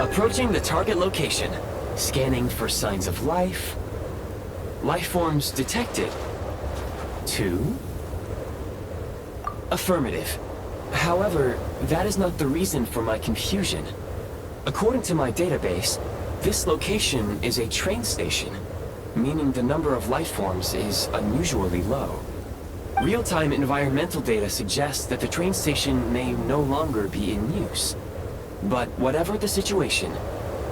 Approaching the target location. Scanning for signs of life. Life forms detected. 2. Affirmative. However, that is not the reason for my confusion. According to my database, this location is a train station, meaning the number of life forms is unusually low. Real-time environmental data suggests that the train station may no longer be in use. But whatever the situation,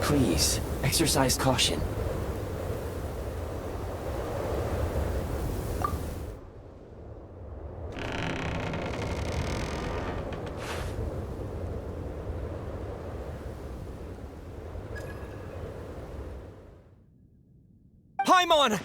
please exercise caution. Paimon!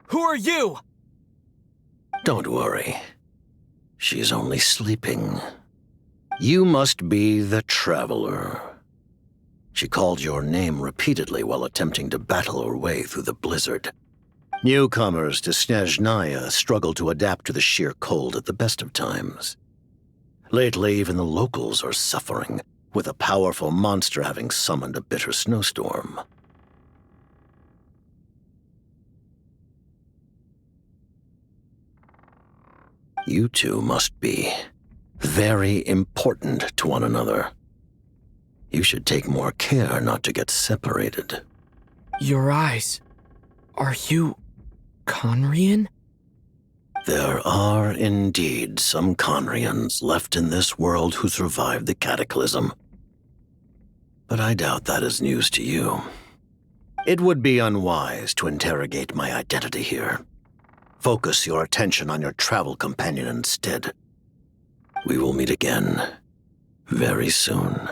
Who are you? Don't worry. She's only sleeping. You must be the Traveler. She called your name repeatedly while attempting to battle her way through the blizzard. Newcomers to Snezhnaya struggle to adapt to the sheer cold at the best of times. Lately, even the locals are suffering, with a powerful monster having summoned a bitter snowstorm. You two must be very important to one another. You should take more care not to get separated. Your eyes. Are you Conrian? There are indeed some Conrians left in this world who survived the cataclysm. But I doubt that is news to you. It would be unwise to interrogate my identity here. Focus your attention on your travel companion instead. We will meet again very soon.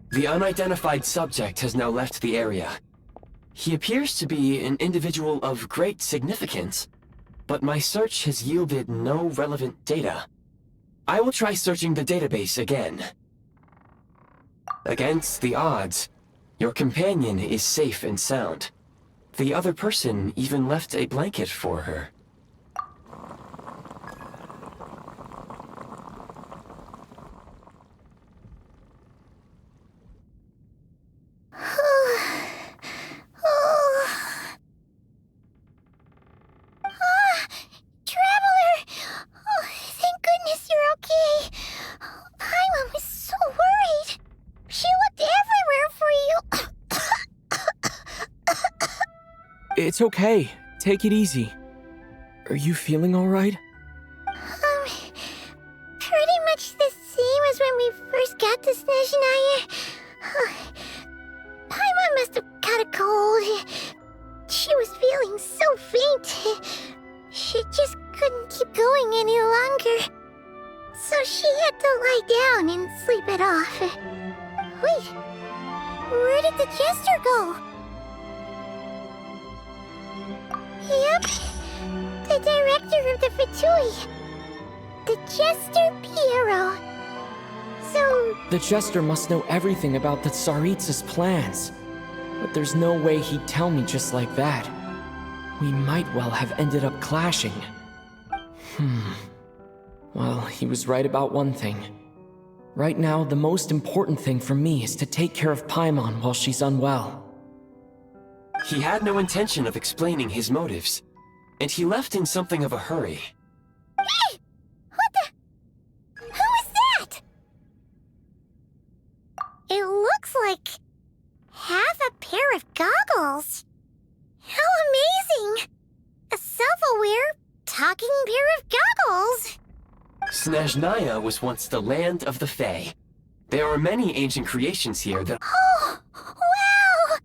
The unidentified subject has now left the area. He appears to be an individual of great significance, but my search has yielded no relevant data. I will try searching the database again. Against the odds, your companion is safe and sound. The other person even left a blanket for her. It's okay. Take it easy. Are you feeling alright? Pretty much the same as when we first got to Snezhnaya. Paimon must have caught a cold. She was feeling so faint. She just couldn't keep going any longer. So she had to lie down and sleep it off. Wait, where did the Jester go? Yep, the director of the Fatui. The Jester Pierro. So... The Jester must know everything about the Tsaritsa's plans. But there's no way he'd tell me just like that. We might well have ended up clashing. Well, he was right about one thing. Right now, the most important thing for me is to take care of Paimon while she's unwell. He had no intention of explaining his motives, and he left in something of a hurry. Hey! What the... Who is that? It looks like... half a pair of goggles. How amazing! A self-aware, talking pair of goggles! Snezhnaya was once the land of the Fae. There are many ancient creations here that... Oh, wow!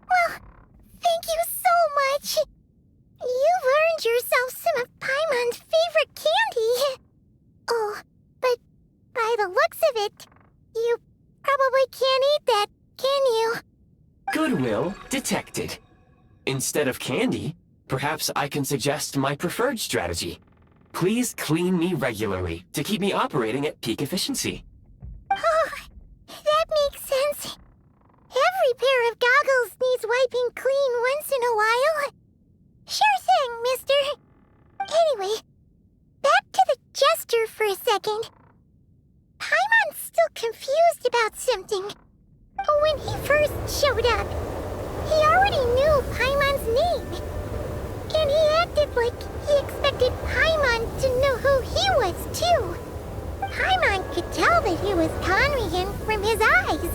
Well, thank you so much. You've earned yourself some of Paimon's favorite candy. Oh, but by the looks of it, You probably can't eat that, can you? Goodwill detected. Instead of candy, perhaps I can suggest my preferred strategy. Please clean me regularly to keep me operating at peak efficiency. Oh, that makes sense. Every pair of goggles needs wiping clean once in a while. Sure thing, mister. Anyway, back to the Jester for a second. Paimon's still confused about something. When he first showed up, he already knew Paimon's name. And he acted like he expected Paimon to know who he was, too. Paimon could tell that he was conning him from his eyes.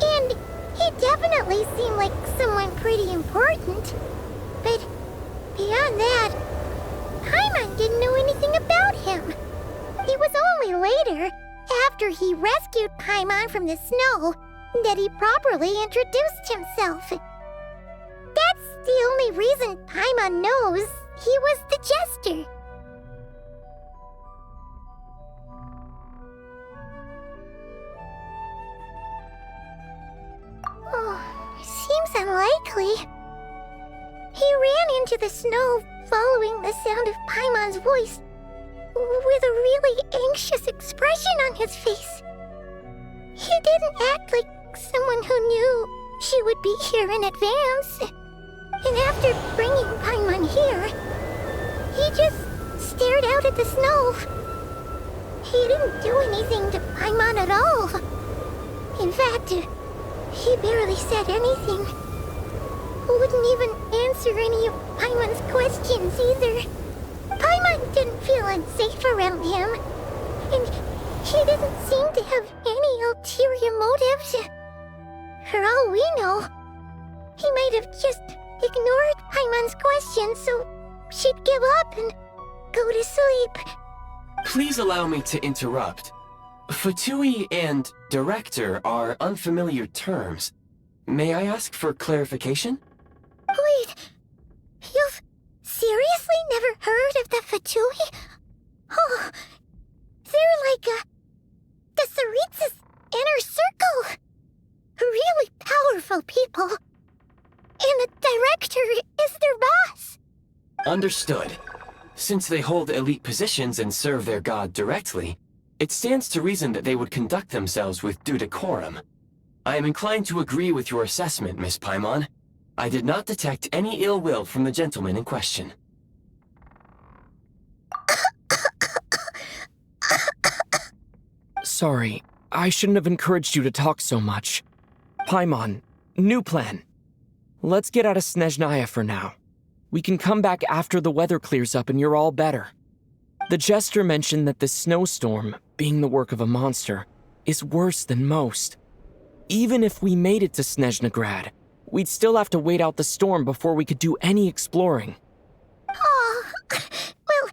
And he definitely seemed like someone pretty important. But beyond that, Paimon didn't know anything about him. It was only later, after he rescued Paimon from the snow, that he properly introduced himself. That's the only reason Paimon knows he was the Jester. Oh, seems unlikely. He ran into the snow following the sound of Paimon's voice, with a really anxious expression on his face. He didn't act like someone who knew she would be here in advance. And after bringing Paimon here, he just stared out at the snow. He didn't do anything to Paimon at all. In fact, he barely said anything. Wouldn't even answer any of Paimon's questions either. Paimon didn't feel unsafe around him, and he didn't seem to have any ulterior motives. For all we know, he might have just ignored Paimon's questions so she'd give up and go to sleep. Please allow me to interrupt. Fatui and director are unfamiliar terms. May I ask for clarification? Wait, you've seriously never heard of the Fatui? Oh, they're like the Tsaritsa's inner circle. Really powerful people. And the director is their boss. Understood. Since they hold elite positions and serve their god directly, it stands to reason that they would conduct themselves with due decorum. I am inclined to agree with your assessment, Miss Paimon. I did not detect any ill will from the gentleman in question. Sorry, I shouldn't have encouraged you to talk so much. Paimon, new plan. Let's get out of Snezhnaya for now. We can come back after the weather clears up and you're all better. The Jester mentioned that the snowstorm, being the work of a monster, is worse than most. Even if we made it to Snezhnagrad, we'd still have to wait out the storm before we could do any exploring. Oh, well,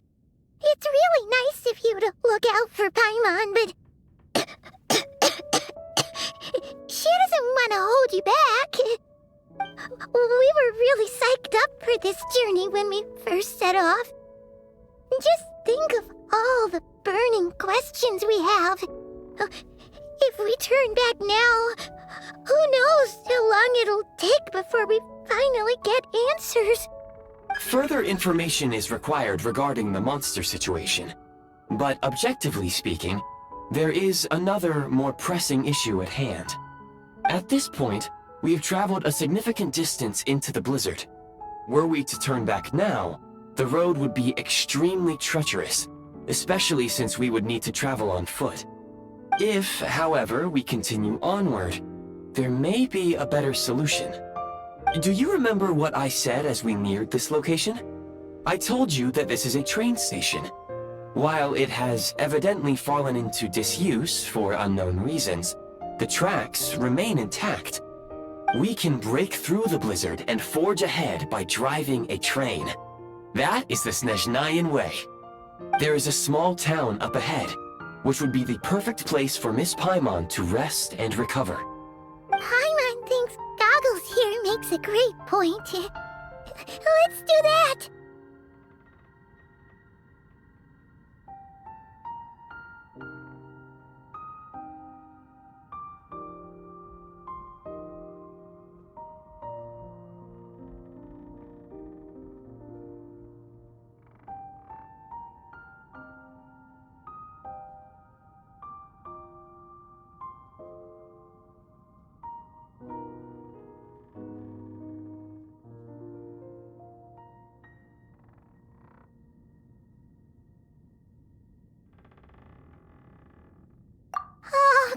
it's really nice of you to look out for Paimon, but she doesn't want to hold you back. We were really psyched up for this journey when we first set off. Just think of all the burning questions we have. If we turn back now, who knows how long it'll take before we finally get answers. Further information is required regarding the monster situation. But objectively speaking, there is another, more pressing issue at hand. At this point, we have traveled a significant distance into the blizzard. Were we to turn back now, the road would be extremely treacherous, especially since we would need to travel on foot. If, however, we continue onward, there may be a better solution. Do you remember what I said as we neared this location? I told you that this is a train station. While it has evidently fallen into disuse for unknown reasons, the tracks remain intact. We can break through the blizzard and forge ahead by driving a train. That is the Snezhnayan way. There is a small town up ahead, which would be the perfect place for Miss Paimon to rest and recover. Paimon thinks Goggles here makes a great point. Let's do that!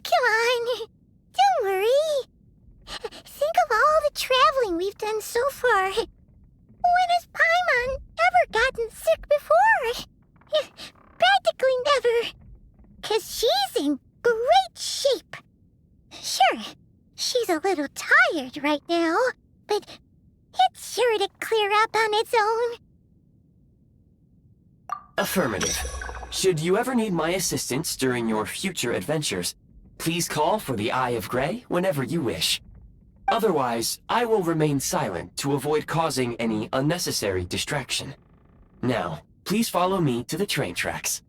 come on. Don't worry. Think of all the traveling we've done so far. When has Paimon ever gotten sick before? Practically never. 'Cause she's in great shape. Sure, she's a little tired right now, but it's sure to clear up on its own. Affirmative. Should you ever need my assistance during your future adventures, please call for the Eye of Grey whenever you wish. Otherwise, I will remain silent to avoid causing any unnecessary distraction. Now, please follow me to the train tracks.